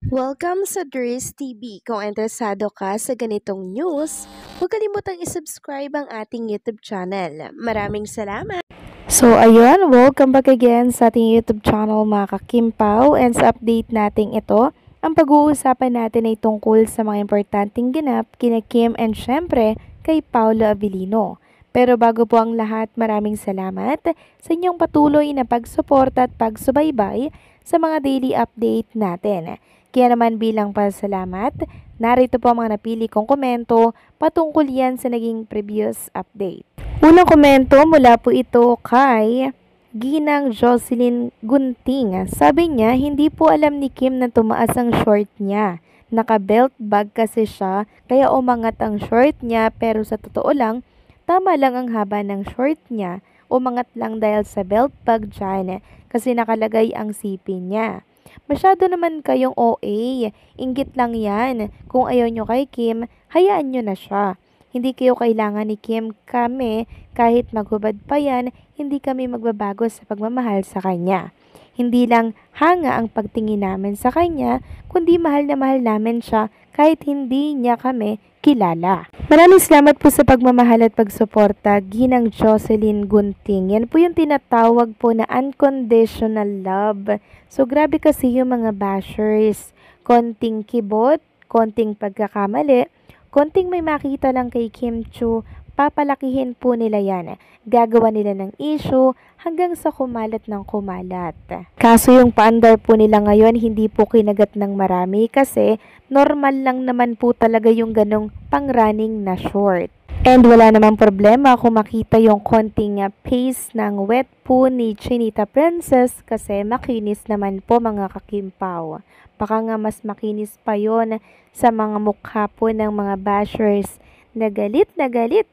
Welcome sa Dries TV. Kung interesado ka sa ganitong news, huwag kalimutang isubscribe ang ating YouTube channel. Maraming salamat! So ayun, welcome back again sa ating YouTube channel mga kakimpaw, and sa update nating ito, ang pag-uusapan natin ay tungkol sa mga importanteng ganap kina Kim and syempre kay Paolo Avellino. Pero bago po ang lahat, maraming salamat sa inyong patuloy na pagsuporta at pagsubaybay sa mga daily update natin. Kaya naman bilang pasalamat, narito po ang mga napili kong komento patungkol yan sa naging previous update. Unang komento mula po ito kay Ginang Jocelyn Gunting. Sabi niya, hindi po alam ni Kim na tumaas ang short niya. Naka-belt bag kasi siya, kaya umangat ang short niya, pero sa totoo lang, tama lang ang haba ng short niya. Umangat lang dahil sa belt bag dyan, kasi nakalagay ang sipin niya. Masyado naman kayong OA, inggit lang yan. Kung ayaw nyo kay Kim, hayaan nyo na siya. Hindi kayo kailangan ni Kim, kami, kahit maghubad pa yan, hindi kami magbabago sa pagmamahal sa kanya. Hindi lang hanga ang pagtingin namin sa kanya, kundi mahal na mahal namin siya kahit hindi niya kami kilala. Maraming salamat po sa pagmamahal at pagsuporta, Ginang Jocelyn Gunting. Yan po yung tinatawag po na unconditional love. So grabe kasi yung mga bashers, konting kibot, konting pagkakamali, konting may makita lang kay Kim Chiu, papalakihin po nila yan. Gagawa nila ng issue hanggang sa kumalat ng kumalat. Kaso yung paandar po nila ngayon hindi po kinagat ng marami kasi normal lang naman po talaga yung ganong pang-running na short. And wala namang problema kung makita yung konting pace ng wet po ni Chinita Princess kasi makinis naman po mga kakimpaw. Baka nga mas makinis pa yon sa mga mukha po ng mga bashers na galit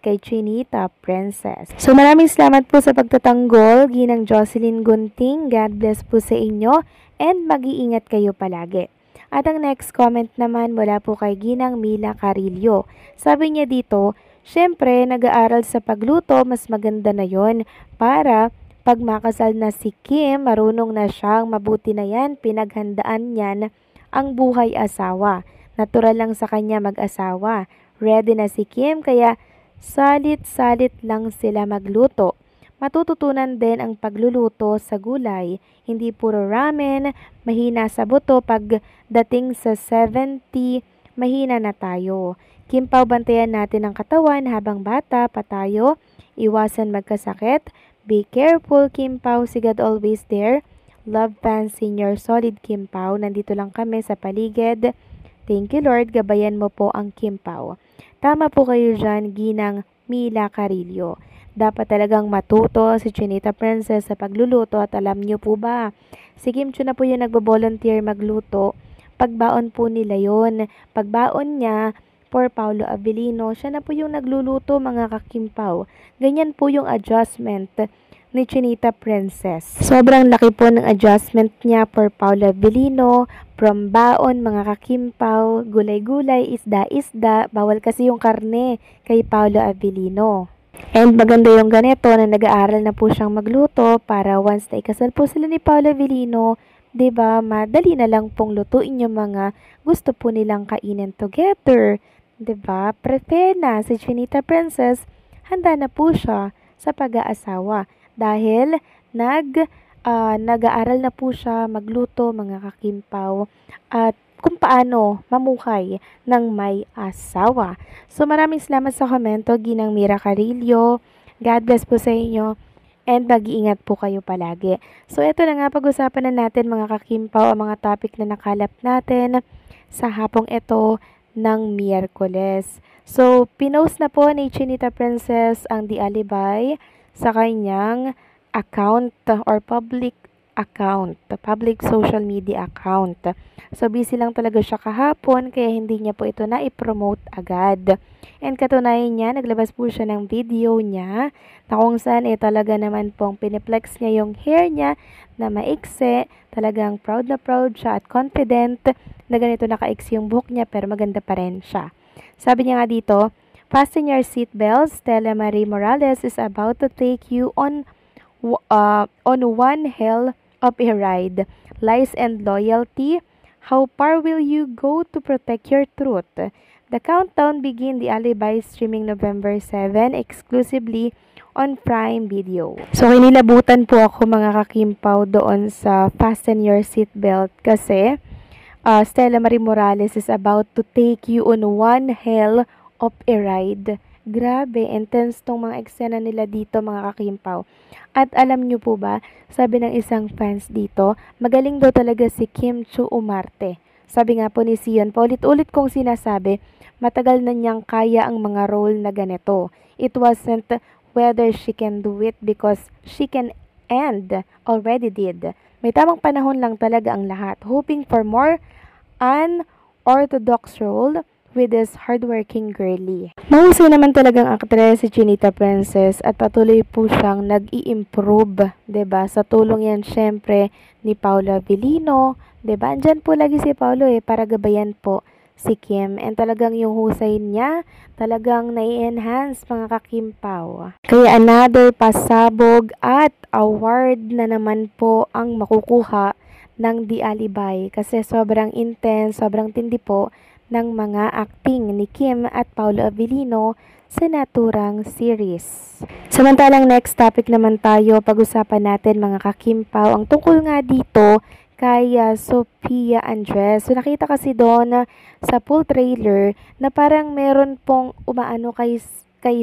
kay Chinita Princess. So maraming salamat po sa pagtatanggol, Ginang Jocelyn Gunting. God bless po sa inyo and mag-iingat kayo palagi. At ang next comment naman mula po kay Ginang Mila Carillo. Sabi niya dito, syempre nag-aaral sa pagluto, mas maganda na yon para pag makasal na si Kim, marunong na siyang mabuti na yan, pinaghandaan niyan ang buhay asawa. Natural lang sa kanya mag-asawa. Ready na si Kim kaya salit-salit lang sila magluto. Matututunan din ang pagluluto sa gulay. Hindi puro ramen, mahina sa buto. Pagdating sa 70, mahina na tayo. Kim Pao, bantayan natin ang katawan habang bata pa tayo. Iwasan magkasakit. Be careful, Kim Pao. Si God always there. Love Pan Senior Solid Kim Pao. Nandito lang kami sa paligid. Thank you Lord, gabayan mo po ang Kim Pao. Tama po kayo dyan, Ginang Mila Carillo. Dapat talagang matuto si Chinita Princess sa pagluluto at alam niyo po ba, si Kim Chiu na po yung nagbo-volunteer magluto. Pagbaon po nila yon. Pagbaon niya, for Paolo Avellino, siya na po yung nagluluto mga kakimpaw. Ganyan po yung adjustment ni Chinita Princess. Sobrang laki po ng adjustment niya for Paolo Avellino, from baon, mga kakimpaw, gulay-gulay, isda-isda, bawal kasi yung karne kay Paolo Avellino. And maganda yung ganito na nag-aaral na po siyang magluto para once na ikasal po sila ni Paolo Avellino, diba, madali na lang pong lutuin yung mga gusto po nilang kainin together. Diba, prepare na si Chinita Princess, handa na po siya sa pag-aasawa dahil nag-aaral na po siya magluto mga kakimpaw at kung paano mamuhay ng may asawa. So maraming salamat sa komento, Ginang Mira Carillo. God bless po sa inyo and mag-iingat po kayo palagi. So ito na nga, pag-usapan na natin mga kakimpaw ang mga topic na nakalap natin sa hapong ito ng Miyerkules. So pinost na po ni Chinita Princess ang The Alibay sa kanyang account or public social media account. So busy lang talaga siya kahapon kaya hindi niya po ito na-promote agad. And katunayan niya, naglabas po siya ng video niya na kung saan talaga naman pong piniplex niya yung hair niya na maiksi. Talagang proud na proud siya at confident na ganito nakaiksi yung buhok niya pero maganda pa rin siya. Sabi niya nga dito, fasten your seatbelts. Stella Marie Morales is about to take you on one hell of a ride. Lies and loyalty, How far will you go to protect your truth? The countdown begin The Alibi streaming November 7 exclusively on Prime Video. So kinilabutan po ako mga kakimpaw doon sa Fasten Your Seatbelt kasi Stella Marie Morales is about to take you on one hell of a ride. Grabe, intense tong mga eksena nila dito mga kakimpaw. At alam nyo po ba, sabi ng isang fans dito, magaling daw talaga si Kim Chu Umarte. Sabi nga po ni Sion, paulit-ulit kong sinasabi, matagal na niyang kaya ang mga role na ganito. It wasn't whether she can do it because she can and already did. May tamang panahon lang talaga ang lahat. Hoping for more unorthodox role with this hardworking girly. Mahusay naman talagang aktres si Chinita Princess at patuloy po siyang nag-i-improve, 'di ba? Sa tulong yan syempre ni Paolo Avellino, 'di ba? Andyan po lagi si Paolo para gabayan po si Kim, and talagang yung husay niya talagang nai-enhance mga kakimpaw. Kaya another pasabog at award na naman po ang makukuha ng The Alibi kasi sobrang intense, sobrang tindi po ng mga acting ni Kim at Paolo Avellino sa naturang series. Samantalang next topic naman tayo, pag-usapan natin mga kakimpaw ang tungkol nga dito kay Sophia Andres. So nakita kasi doon sa full trailer na parang meron pong umaano kay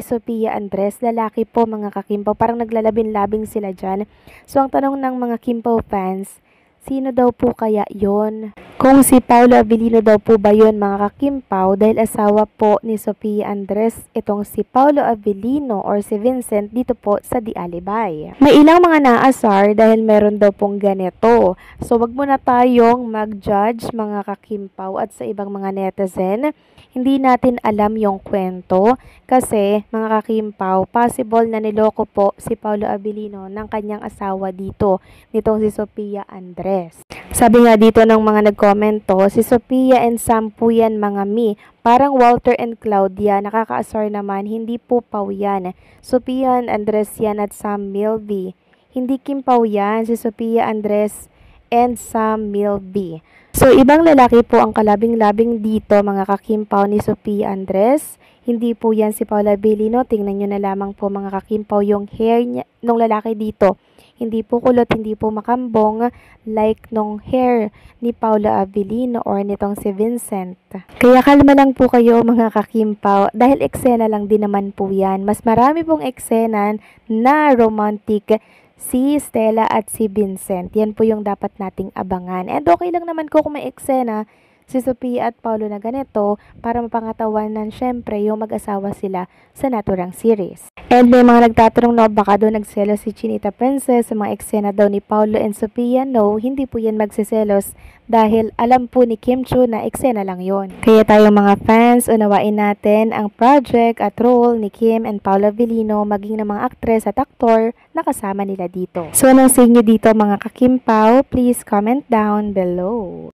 Sophia Andres, lalaki po mga kakimpaw, parang naglalabing-labing sila dyan. So ang tanong ng mga Kimpaw fans, sino daw po kaya yon? Kung si Paolo Avellino daw po ba yon mga kakimpaw dahil asawa po ni Sophia Andres itong si Paolo Avellino or si Vincent dito po sa The Alibi. May ilang mga naasar dahil meron daw pong ganito. So wag muna tayong mag-judge mga kakimpaw at sa ibang mga netizen. Hindi natin alam yung kwento kasi mga kakimpaw, possible na niloko po si Paolo Avellino ng kanyang asawa dito, nitong si Sophia Andres. Sabi nga dito ng mga nagkomento, si Sophia and Sam po yan mga mi. Parang Walter and Claudia, nakakaasar naman, hindi po Pau yan. Sophia and Andres yan at Sam Milby. Hindi Kim Pau yan, si Sophia Andres and Sam Milby. So, ibang lalaki po ang kalabing-labing dito mga kakimpaw ni Sophia Andres. Hindi po yan si Paolo Avellino. Tingnan nyo na lamang po mga kakimpaw yung hair niya, nung lalaki dito. Hindi po kulot, hindi po makambong like nung hair ni Paolo Avellino or nitong si Vincent. Kaya kalma lang po kayo mga kakimpaw dahil eksena lang din naman po yan. Mas marami pong eksena na romantic si Stella at si Vincent. Yan po yung dapat nating abangan. And okay lang naman kung may eksena si Sophia at Paolo na ganito para mapangatawanan syempre yung mag-asawa sila sa naturang series. And may mga nagtatanong na baka daw nagselos si Chinita Princess sa mga eksena daw ni Paolo and Sophia. No, hindi po yan magsiselos dahil alam po ni Kim Chu na eksena lang yon. Kaya tayong mga fans, unawain natin ang project at role ni Kim and Paolo Avellino maging ng mga aktres at aktor na kasama nila dito. So anong sa inyo dito mga kakimpaw? Please comment down below.